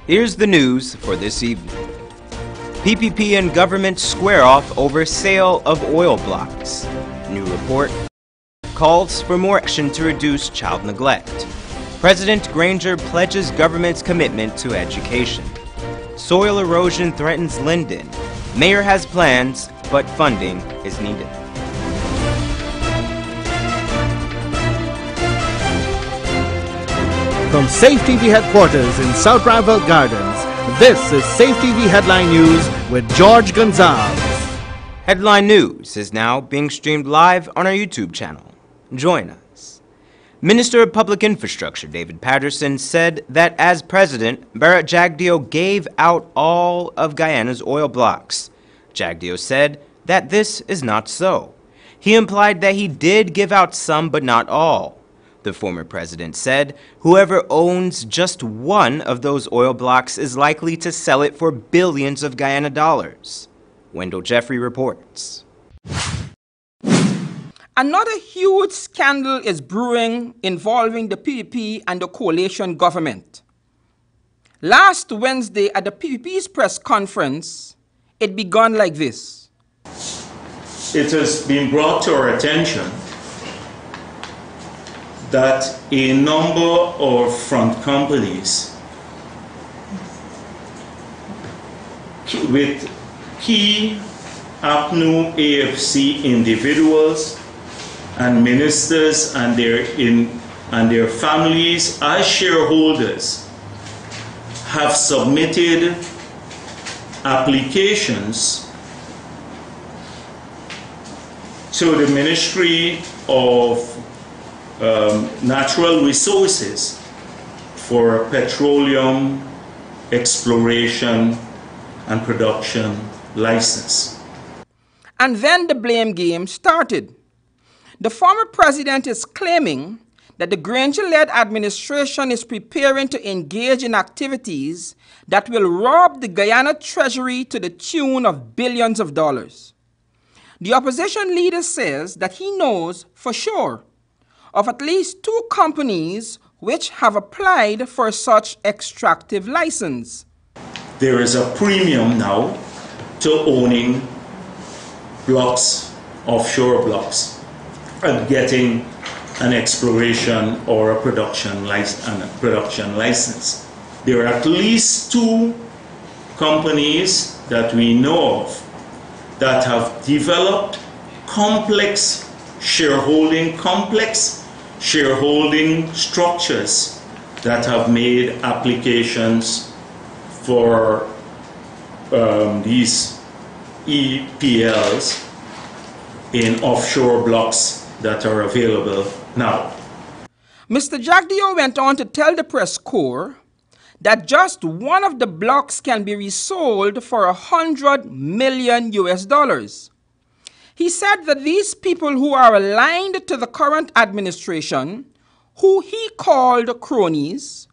Here's the news for this evening. PPP and government square off over sale of oil blocks. New report calls for more action to reduce child neglect. President Granger pledges government's commitment to education. Soil erosion threatens Linden. Mayor has plans, but funding is needed. From Safe TV headquarters in South Rival Gardens, this is Safe TV Headline News with George Gonzalez. Headline News is now being streamed live on our YouTube channel. Join us. Minister of Public Infrastructure David Patterson said that as president, Barrett Jagdeo gave out all of Guyana's oil blocks. Jagdeo said that this is not so. He implied that he did give out some but not all. The former president said whoever owns just one of those oil blocks is likely to sell it for billions of Guyana dollars. Wendell Jeffrey reports. Another huge scandal is brewing involving the PPP and the coalition government. Last Wednesday at the PPP's press conference, it began like this. It has been brought to our attention that a number of front companies with key APNU AFC individuals and ministers and their families as shareholders have submitted applications to the Ministry of Natural Resources for petroleum exploration and production license. And then the blame game started. The former president is claiming that the Granger-led administration is preparing to engage in activities that will rob the Guyana Treasury to the tune of billions of dollars. The opposition leader says that he knows for sure of at least 2 companies which have applied for such extractive license. There is a premium now to owning blocks, offshore blocks, and getting an exploration or a production license. There are at least 2 companies that we know of that have developed complex shareholding structures that have made applications for these EPLs in offshore blocks that are available now. Mr. Jagdeo went on to tell the press corps that just one of the blocks can be resold for $100 million. He said that these people who are aligned to the current administration, who he called cronies,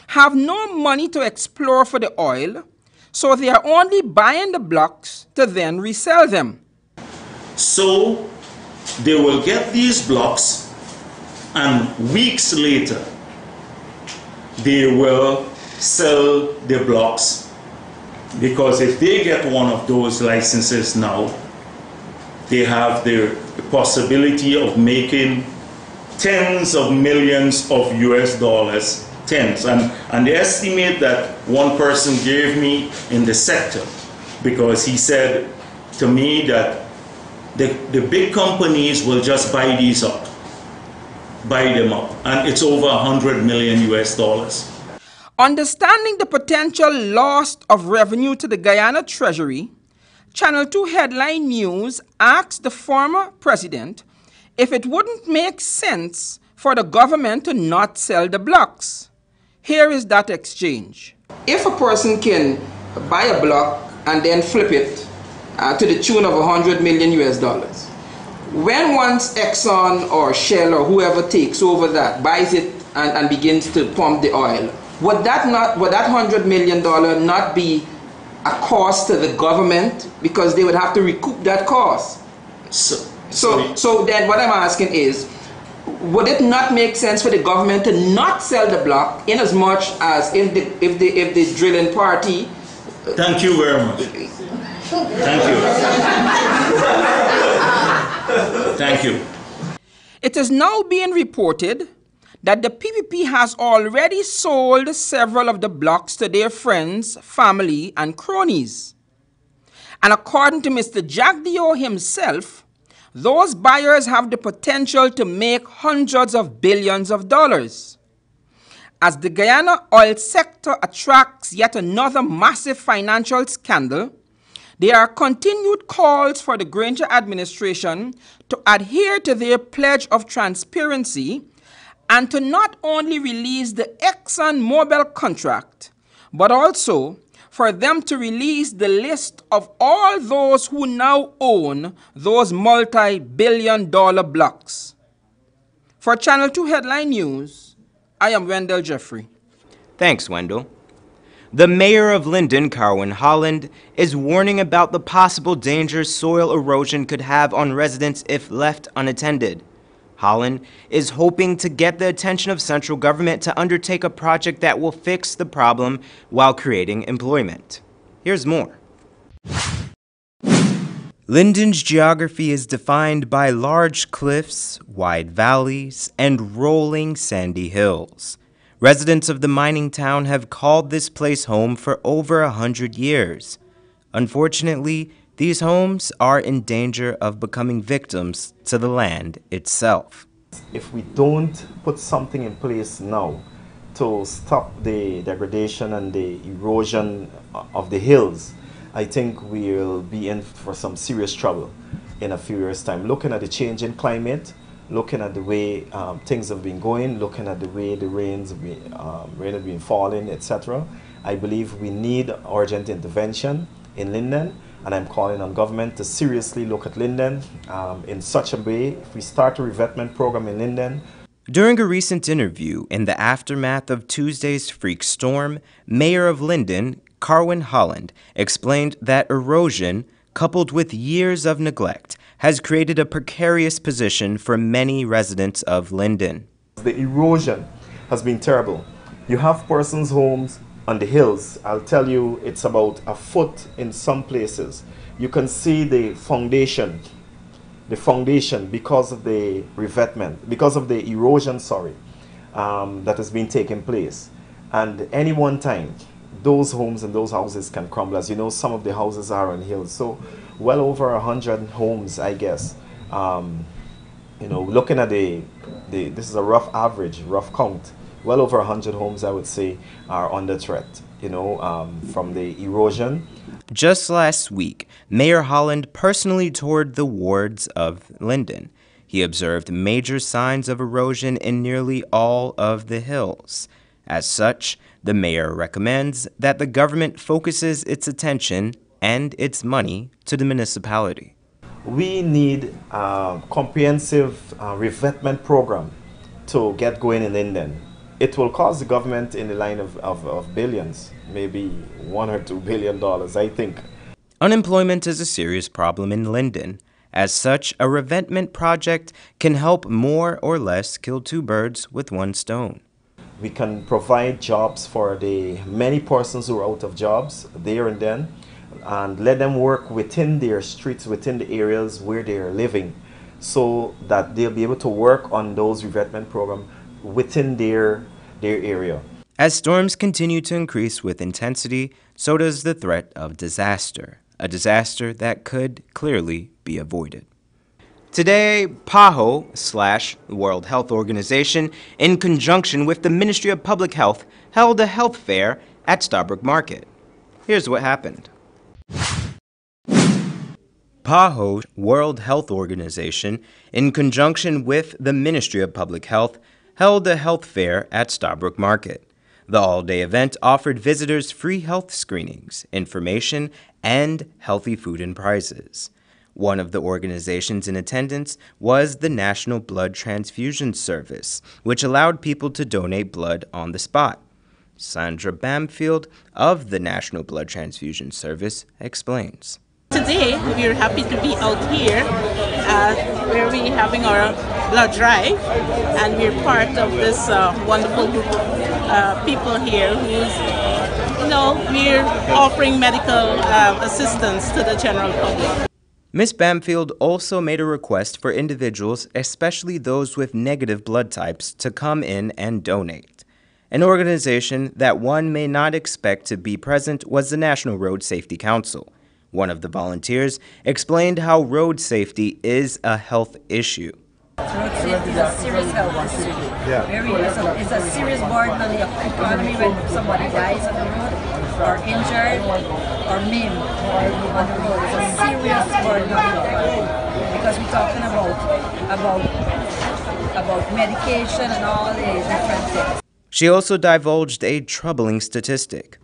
have no money to explore for the oil, so they are only buying the blocks to then resell them. So they will get these blocks, and weeks later they will sell the blocks, because if they get one of those licenses now, they have the possibility of making tens of millions of US dollars, tens. And the estimate that one person gave me in the sector, because he said to me that the big companies will just buy these up, buy them up, and it's over 100 million US dollars. Understanding the potential loss of revenue to the Guyana Treasury, Channel 2 Headline News asked the former president if it wouldn't make sense for the government to not sell the blocks. Here is that exchange. If a person can buy a block and then flip it to the tune of 100 million US dollars, when once Exxon or Shell or whoever takes over that, buys it and begins to pump the oil, would that $100 million not be a cost to the government, because they would have to recoup that cost? So then what I'm asking is, would it not make sense for the government to not sell the block in as much as if the drilling party? Thank you very much. Thank you. Thank you. It is now being reported that the PPP has already sold several of the blocks to their friends, family, and cronies. And according to Mr. Jagdeo himself, those buyers have the potential to make hundreds of billions of dollars. As the Guyana oil sector attracts yet another massive financial scandal, there are continued calls for the Granger administration to adhere to their pledge of transparency and to not only release the ExxonMobil contract, but also for them to release the list of all those who now own those multi-billion-dollar blocks. For Channel 2 Headline News, I am Wendell Jeffrey. Thanks, Wendell. The mayor of Linden, Carwin Holland, is warning about the possible dangers soil erosion could have on residents if left unattended. Holland is hoping to get the attention of central government to undertake a project that will fix the problem while creating employment. Here's more. Linden's geography is defined by large cliffs, wide valleys, and rolling sandy hills. Residents of the mining town have called this place home for over 100 years. Unfortunately, these homes are in danger of becoming victims to the land itself. If we don't put something in place now to stop the degradation and the erosion of the hills, I think we'll be in for some serious trouble in a few years' time. Looking at the change in climate, looking at the way things have been going, looking at the way the rain has been falling, etc., I believe we need urgent intervention in Linden. And I'm calling on government to seriously look at Linden in such a way. If we start a revetment program in Linden. During a recent interview in the aftermath of Tuesday's freak storm, Mayor of Linden, Carwin Holland, explained that erosion, coupled with years of neglect, has created a precarious position for many residents of Linden. The erosion has been terrible. You have persons' homes on the hills. I'll tell you, it's about a foot in some places. You can see the foundation because of the revetment, because of the erosion, that has been taking place. And any one time, those homes and those houses can crumble. As you know, some of the houses are on hills. So well over 100 homes, I guess. Looking at this is a rough average, rough count. Well over 100 homes, I would say, are under threat, from the erosion. Just last week, Mayor Holland personally toured the wards of Linden. He observed major signs of erosion in nearly all of the hills. As such, the mayor recommends that the government focuses its attention and its money to the municipality. We need a comprehensive revetment program to get going in Linden. It will cost the government in the line of billions, maybe $1 or $2 billion, I think. Unemployment is a serious problem in Linden. As such, a revetment project can help more or less kill two birds with one stone. We can provide jobs for the many persons who are out of jobs there and then, and let them work within their streets, within the areas where they are living, so that they'll be able to work on those revetment programs within their area. As storms continue to increase with intensity, so does the threat of disaster, a disaster that could clearly be avoided. Today, PAHO/World Health Organization, in conjunction with the Ministry of Public Health, held a health fair at Starbrook Market. Here's what happened. PAHO, World Health Organization, in conjunction with the Ministry of Public Health, held a health fair at Starbrook Market. The all-day event offered visitors free health screenings, information, and healthy food and prizes. One of the organizations in attendance was the National Blood Transfusion Service, which allowed people to donate blood on the spot. Sandra Bamfield of the National Blood Transfusion Service explains. Today, we're happy to be out here where we having our blood drive, and we're part of this wonderful group of people here who's, we're offering medical assistance to the general public. Ms. Bamfield also made a request for individuals, especially those with negative blood types, to come in and donate. An organization that one may not expect to be present was the National Road Safety Council. One of the volunteers explained how road safety is a health issue. Road safety is a serious health issue. Yeah. It's a serious burden on the economy when somebody dies on the road, or injured, or maimed on the road. It's a serious burden on the economy because we're talking about medication and all the different things. She also divulged a troubling statistic.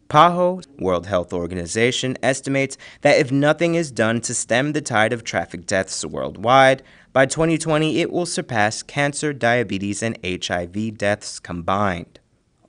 PAHO, World Health Organization, estimates that if nothing is done to stem the tide of traffic deaths worldwide, by 2020 it will surpass cancer, diabetes, and HIV deaths combined.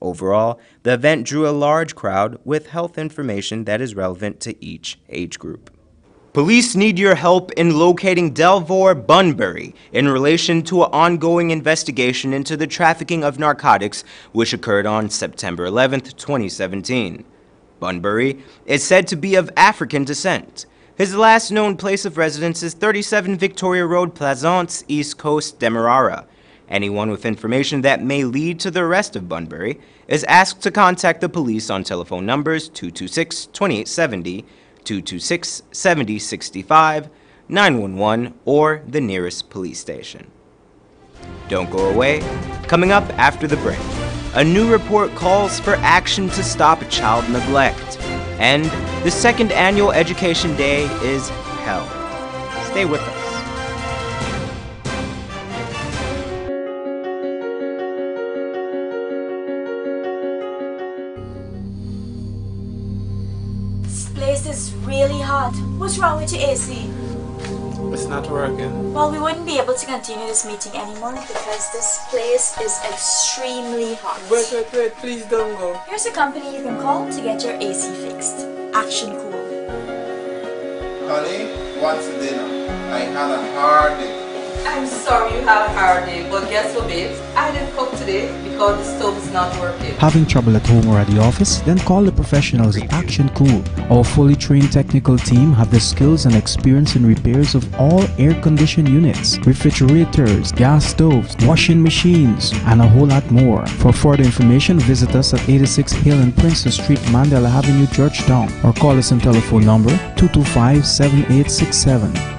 Overall, the event drew a large crowd with health information that is relevant to each age group. Police need your help in locating Delvor Bunbury in relation to an ongoing investigation into the trafficking of narcotics which occurred on September 11, 2017. Bunbury is said to be of African descent. His last known place of residence is 37 Victoria Road, Plaisance, East Coast, Demerara. Anyone with information that may lead to the arrest of Bunbury is asked to contact the police on telephone numbers 226-2870, 226-7065, 911, or the nearest police station. Don't go away. Coming up after the break, a new report calls for action to stop child neglect, and the second annual Education Day is held. Stay with us. This place is really hot. What's wrong with your AC? It's not working. Well, we wouldn't be able to continue this meeting anymore because this place is extremely hot. Wait, please don't go. Here's a company you can call to get your AC fixed. Action Cool. Honey, what's for dinner? I had a hard day. I'm sorry you had a hard day, but guess what, babes? I didn't cook today because the stove is not working. Having trouble at home or at the office? Then call the professionals at Action Cool. Our fully trained technical team have the skills and experience in repairs of all air-conditioned units, refrigerators, gas stoves, washing machines, and a whole lot more. For further information, visit us at 86 Hill and Princess Street, Mandela Avenue, Georgetown, or call us on telephone number 225-7867.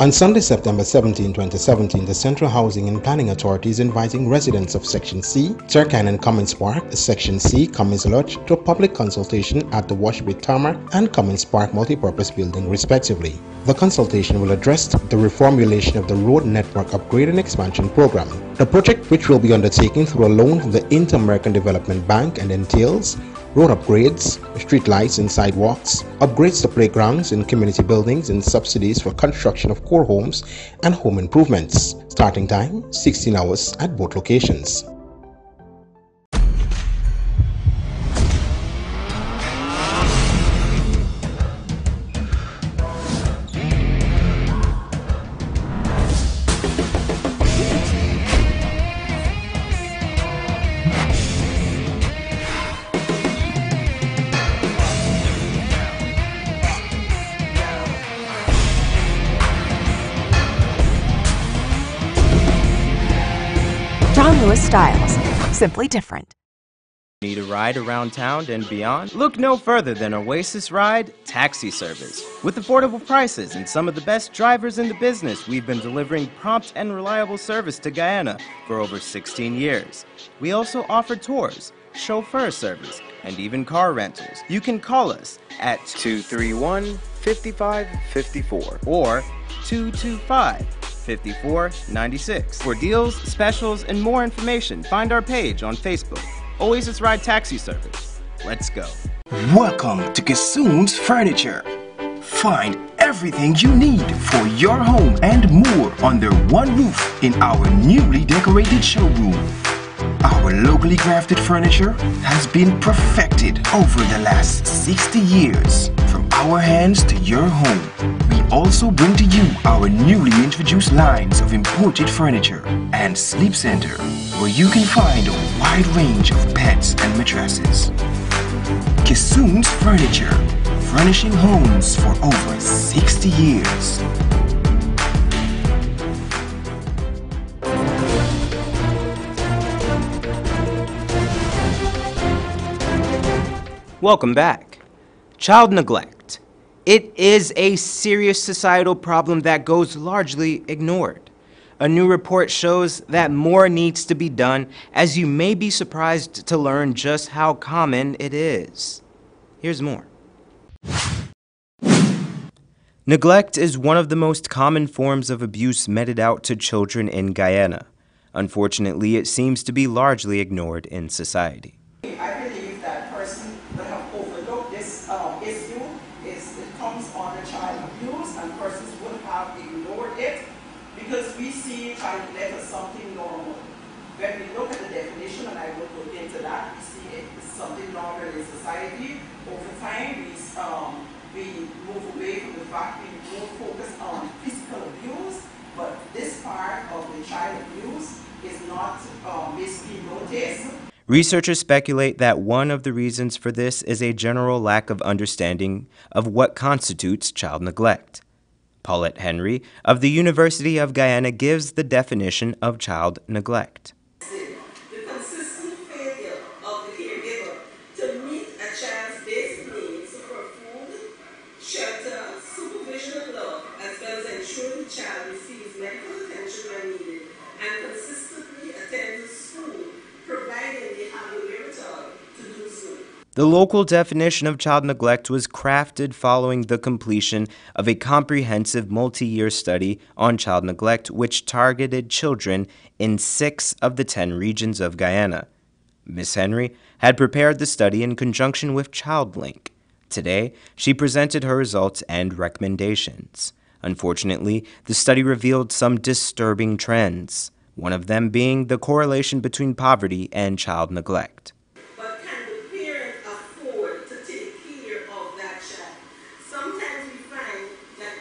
On Sunday, September 17, 2017, the Central Housing and Planning Authority is inviting residents of Section C, Turkana and Cummins Park, Section C, Cummins Lodge, to a public consultation at the Washbit Tarmac and Cummins Park Multipurpose Building, respectively. The consultation will address the reformulation of the road network upgrade and expansion program. The project, which will be undertaken through a loan from the Inter-American Development Bank and entails road upgrades, street lights and sidewalks, upgrades to playgrounds and community buildings, and subsidies for construction of core homes and home improvements. Starting time, 16 hours at both locations. Styles, simply different. Need a ride around town and beyond? Look no further than Oasis Ride Taxi Service. With affordable prices and some of the best drivers in the business, we've been delivering prompt and reliable service to Guyana for over 16 years. We also offer tours, chauffeur service, and even car rentals. You can call us at 231-5554 or 225-5496. For deals, specials, and more information, find our page on Facebook, Oasis Ride Taxi Service. Let's go. Welcome to Kissoon's Furniture. Find everything you need for your home and more under one roof in our newly decorated showroom. Our our locally crafted furniture has been perfected over the last 60 years. From our hands to your home, we also bring to you our newly introduced lines of imported furniture and sleep center, where you can find a wide range of beds and mattresses. Kissoon's Furniture, furnishing homes for over 60 years. Welcome back. Child neglect. It is a serious societal problem that goes largely ignored. A new report shows that more needs to be done, as you may be surprised to learn just how common it is. Here's more. Neglect is one of the most common forms of abuse meted out to children in Guyana. Unfortunately, it seems to be largely ignored in society. I believe that person that have overlooked this issue comes under child abuse, and persons would have ignored it because we see child neglect as something normal. When we look at the definition, and I will go into that, we see it is something normal in society. Over time, we move away from the fact we don't focus on physical abuse, but this part of the child abuse is not basically noticed. Researchers speculate that one of the reasons for this is a general lack of understanding of what constitutes child neglect. Paulette Henry of the University of Guyana gives the definition of child neglect. The consistent failure of the caregiver to meet a child's basic needs for food, shelter, supervision and love, as well as ensuring the child receives medical attention when needed and consistently attends school, providing they have the wherewithal to do so. The local definition of child neglect was crafted following the completion of a comprehensive multi-year study on child neglect, which targeted children in 6 of the 10 regions of Guyana. Ms. Henry had prepared the study in conjunction with ChildLink. Today, she presented her results and recommendations. Unfortunately, the study revealed some disturbing trends, one of them being the correlation between poverty and child neglect. But can the parent afford to take care of that child? Sometimes we find that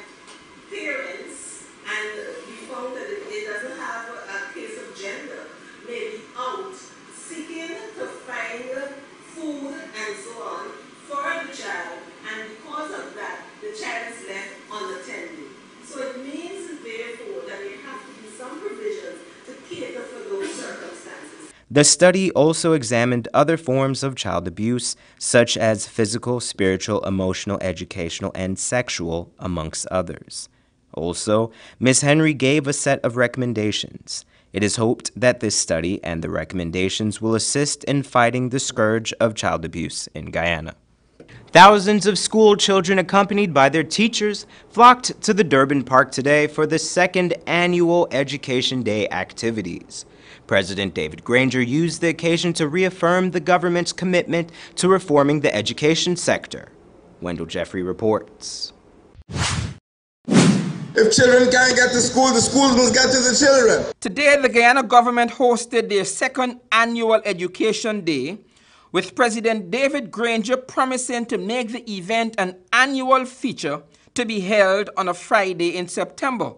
parents, and we found that it doesn't have a case of gender, may be out seeking to find food and so on for the child, and because of that, the child is left unattended. So it means, therefore, that there have to be some provisions to cater for those circumstances. The study also examined other forms of child abuse, such as physical, spiritual, emotional, educational, and sexual, amongst others. Also, Ms. Henry gave a set of recommendations. It is hoped that this study and the recommendations will assist in fighting the scourge of child abuse in Guyana. Thousands of school children accompanied by their teachers flocked to the Durban Park today for the second annual Education Day activities. President David Granger used the occasion to reaffirm the government's commitment to reforming the education sector. Wendell Jeffrey reports. If children can't get to school, the schools must get to the children. Today, the Guyana government hosted their second annual Education Day, with President David Granger promising to make the event an annual feature to be held on a Friday in September.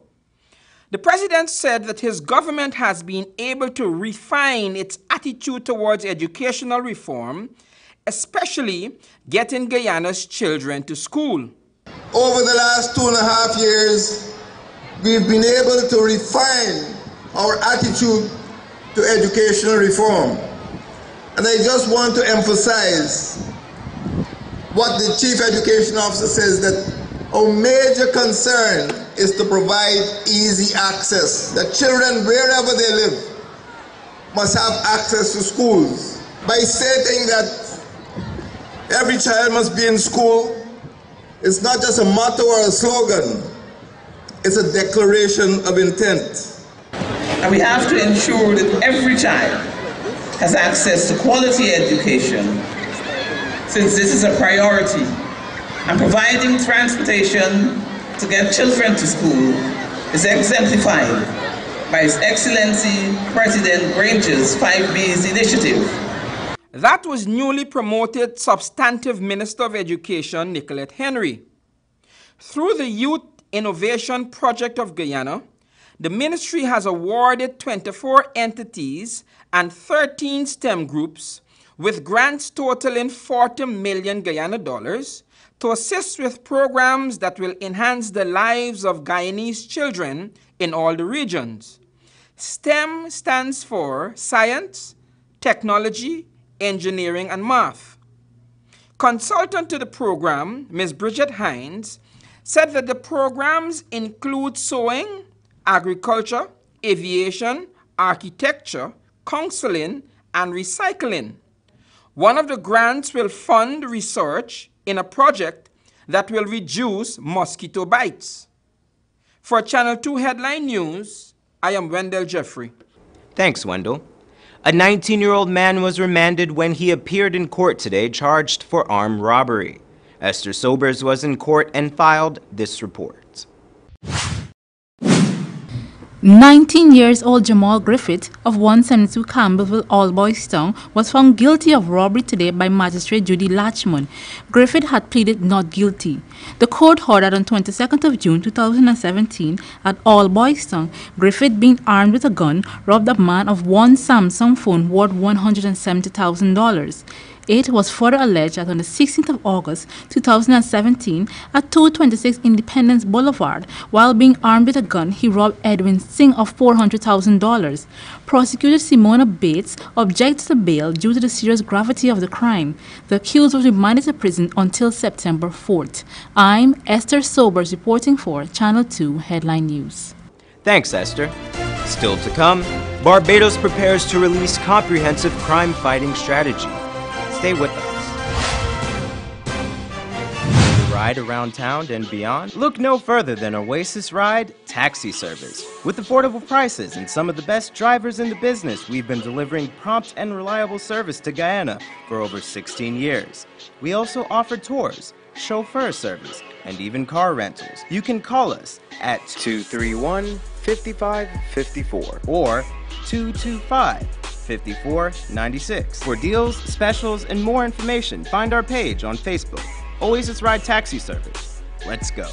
The president said that his government has been able to refine its attitude towards educational reform, especially getting Guyana's children to school. Over the last 2.5 years, we've been able to refine our attitude to educational reform. And I just want to emphasize what the Chief Education Officer says, that our major concern is to provide easy access, that children, wherever they live, must have access to schools. By stating that every child must be in school, it's not just a motto or a slogan, it's a declaration of intent. And we have to ensure that every child has access to quality education, since this is a priority. And providing transportation to get children to school is exemplified by His Excellency President Granger's 5Bs initiative. That was newly promoted Substantive Minister of Education, Nicolette Henry. Through the Youth Innovation Project of Guyana, the ministry has awarded 24 entities and 13 STEM groups with grants totaling 40 million Guyana dollars to assist with programs that will enhance the lives of Guyanese children in all the regions. STEM stands for Science, Technology, Engineering, and Math. Consultant to the program, Ms. Bridget Hines, said that the programs include sewing, agriculture, aviation, architecture, counseling, and recycling. One of the grants will fund research in a project that will reduce mosquito bites. For Channel 2 Headline News, I am Wendell Jeffrey. Thanks, Wendell. A 19-year-old man was remanded when he appeared in court today charged for armed robbery. Esther Sobers was in court and filed this report. 19-year-old Jamal Griffith of 172 Campbellville, Allboystown, was found guilty of robbery today by Magistrate Judy Latchman. Griffith had pleaded not guilty. The court ordered on 22nd of June 2017 at Allboystown, Griffith, being armed with a gun, robbed a man of one Samsung phone worth $170,000. It was further alleged that on the 16th of August 2017 at 226 Independence Boulevard, while being armed with a gun, he robbed Edwin Singh of $400,000. Prosecutor Simona Bates objected to bail due to the serious gravity of the crime. The accused was remanded to prison until September 4th. I'm Esther Sobers reporting for Channel 2 Headline News. Thanks, Esther. Still to come, Barbados prepares to release comprehensive crime-fighting strategy. Stay with us. To ride around town and beyond? Look no further than Oasis Ride taxi service. With affordable prices and some of the best drivers in the business, we've been delivering prompt and reliable service to Guyana for over 16 years. We also offer tours, chauffeur service, and even car rentals. You can call us at 231-5554 or 225-5496. For deals, specials, and more information, find our page on Facebook, Oasis Ride Taxi Service. Let's go.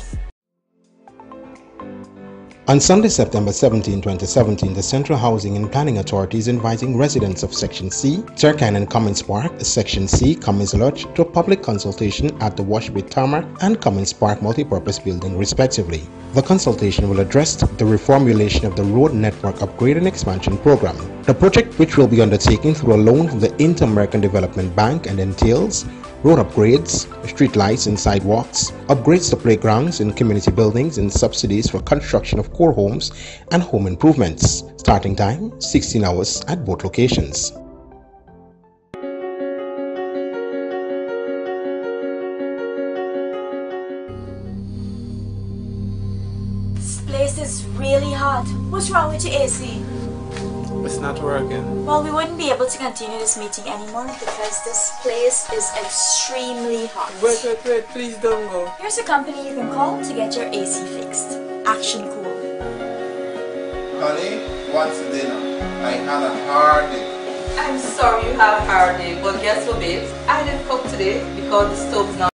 On Sunday, September 17, 2017, the Central Housing and Planning Authority is inviting residents of Section C, Turkana and Cummins Park, Section C, Cummins Lodge, to a public consultation at the Washbit Tarmac and Cummins Park Multipurpose Building, respectively. The consultation will address the reformulation of the Road Network Upgrade and Expansion Program. The project, which will be undertaken through a loan from the Inter-American Development Bank and entails road upgrades, street lights and sidewalks, upgrades to playgrounds and community buildings, and subsidies for construction of core homes and home improvements. Starting time, 16 hours at both locations. This place is really hot. What's wrong with your AC? It's not working. Well, we wouldn't be able to continue this meeting anymore because this place is extremely hot. Wait, please don't go. Here's a company you can call to get your AC fixed. Action Cool. Honey, what's dinner? I had a hard day. I'm sorry you have a hard day, but guess what, babes? I didn't cook today because the stove's not